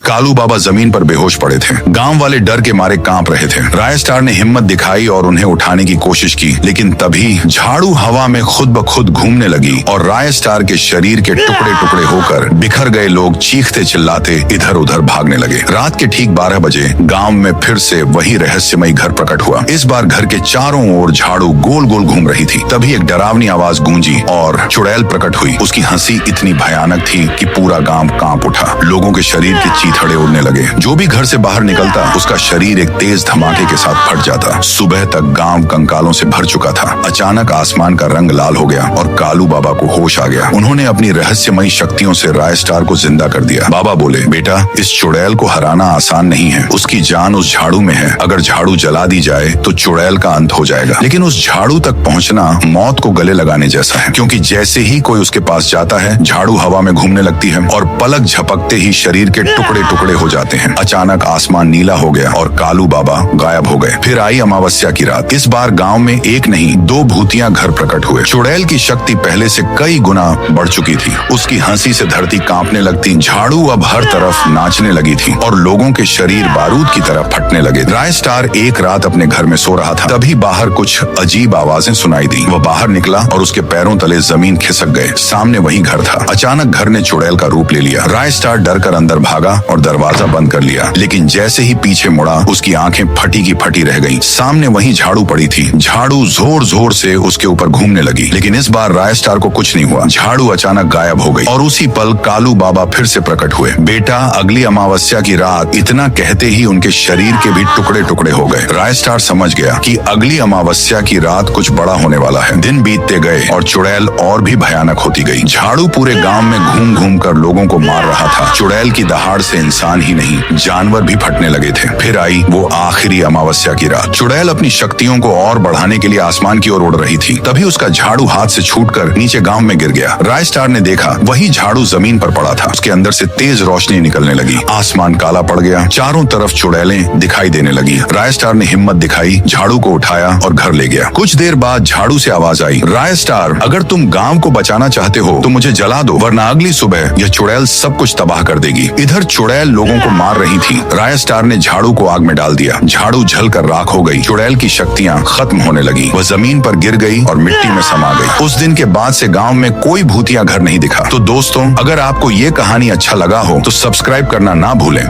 कालू बाबा जमीन पर बेहोश पड़े थे। गांव वाले डर के मारे कांप रहे थे। राय स्टार ने हिम्मत दिखाई और उन्हें उठाने की कोशिश की, लेकिन तभी झाड़ू हवा में खुद ब खुद घूमने लगी और राय स्टार के शरीर के टुकड़े टुकड़े होकर बिखर गए लोग चीखते चिल्लाते इधर उधर भागने लगे। रात के ठीक 12 बजे गांव में फिर से वही रहस्यमयी घर प्रकट हुआ। इस बार घर के चारों ओर झाड़ू गोल गोल घूम रही थी। तभी एक डरावनी आवाज गूंजी और चुड़ैल प्रकट हुई। उसकी हंसी इतनी भयानक थी कि पूरा गांव कांप उठा। लोगों के शरीर के चीथड़े उड़ने लगे। जो भी घर से बाहर निकलता उसका शरीर एक तेज धमाके के साथ फट जाता। सुबह तक गांव कंकालों से भर चुका था। अचानक आसमान का रंग लाल हो गया और कालू बाबा को होश आ गया। उन्होंने अपनी रहस्यमयी शक्तियों से राय स्टार को जिंदा कर दिया। बाबा बोले, बेटा, इस चुड़ैल को हराना आसान नहीं है। उसकी जान उस झाड़ू में है। अगर झाड़ू जला दी जाए तो चुड़ैल का अंत हो जाएगा, लेकिन उस झाड़ू तक पहुंचना मौत को गले लगाने जैसा है, क्योंकि जैसे ही कोई उसके पास जाता है झाड़ू हवा में घूमने लगती है और पलक झपकते ही शरीर के टुकड़े टुकड़े हो जाते हैं। अचानक आसमान नीला हो गया और कालू बाबा गायब हो गए। फिर आई अमावस्या की रात। इस बार गांव में एक नहीं 2 भूतियां घर प्रकट हुए। चुड़ैल की शक्ति पहले से कई गुना बढ़ चुकी थी। उसकी हंसी से धरती कांपने लगती। झाड़ू अब हर तरफ नाचने लगी थी और लोगों के शरीर बारूद की तरह फटने लगे। राय स्टार एक रात अपने घर में सो रहा था। तभी बाहर कुछ अजीब आवाजें सुनाई दी। वह बाहर निकला और उसके पैरों तले जमीन खिसक गए। सामने वही घर था। अचानक घर ने चुड़ैल का रूप ले लिया। राय स्टार डर कर अंदर भागा और दरवाजा बंद कर लिया, लेकिन जैसे ही पीछे मुड़ा उसकी आंखें फटी की फटी रह गईं। सामने वही झाड़ू पड़ी थी। झाड़ू जोर जोर से उसके ऊपर घूमने लगी, लेकिन इस बार राय स्टार को कुछ नहीं हुआ। झाड़ू अचानक गायब हो गई और उसी पल कालू बाबा फिर से प्रकट हुए। बेटा, अगली अमावस्या की रात, इतना कहते ही उनके शरीर के भी टुकड़े टुकड़े हो गए। राय स्टार समझ गया कि अगली अमावस्या की रात कुछ बड़ा होने वाला है। दिन बीतते गए और चुड़ैल और भी भयानक होती गई। झाड़ू पूरे गांव में घूम घूम कर लोगों को मार रहा था। चुड़ैल की दहाड़ से इंसान ही नहीं, जानवर भी फटने लगे थे। फिर आई वो आखिरी अमावस्या की रात। चुड़ैल अपनी शक्तियों को और बढ़ाने के लिए आसमान की ओर उड़ रही थी। तभी उसका झाड़ू हाथ से छूटकर नीचे गांव में गिर गया। राय स्टार ने देखा वही झाड़ू जमीन पर पड़ा था। उसके अंदर से तेज रोशनी निकलने लगी। आसमान काला पड़ गया। चारों तरफ चुड़ैलें दिखाई देने लगी। राय स्टार ने हिम्मत दिखाई, झाड़ू को उठाया और घर ले गया। कुछ देर बाद झाड़ू से आवाज आई, राय स्टार, अगर तुम गांव को बचाना चाहते हो तो मुझे जला दो, वरना अगली सुबह यह चुड़ैल सब कुछ तबाह कर देगी। इधर चुड़ैल लोगों को मार रही थी। राय स्टार ने झाड़ू को आग में डाल दिया। झाड़ू जलकर राख हो गई। चुड़ैल की शक्तियां खत्म होने लगी। वह जमीन पर गिर गई और मिट्टी में समा गई। उस दिन के बाद से गांव में कोई भूतिया घर नहीं दिखा। तो दोस्तों, अगर आपको ये कहानी अच्छा लगा हो तो सब्सक्राइब करना ना भूलें।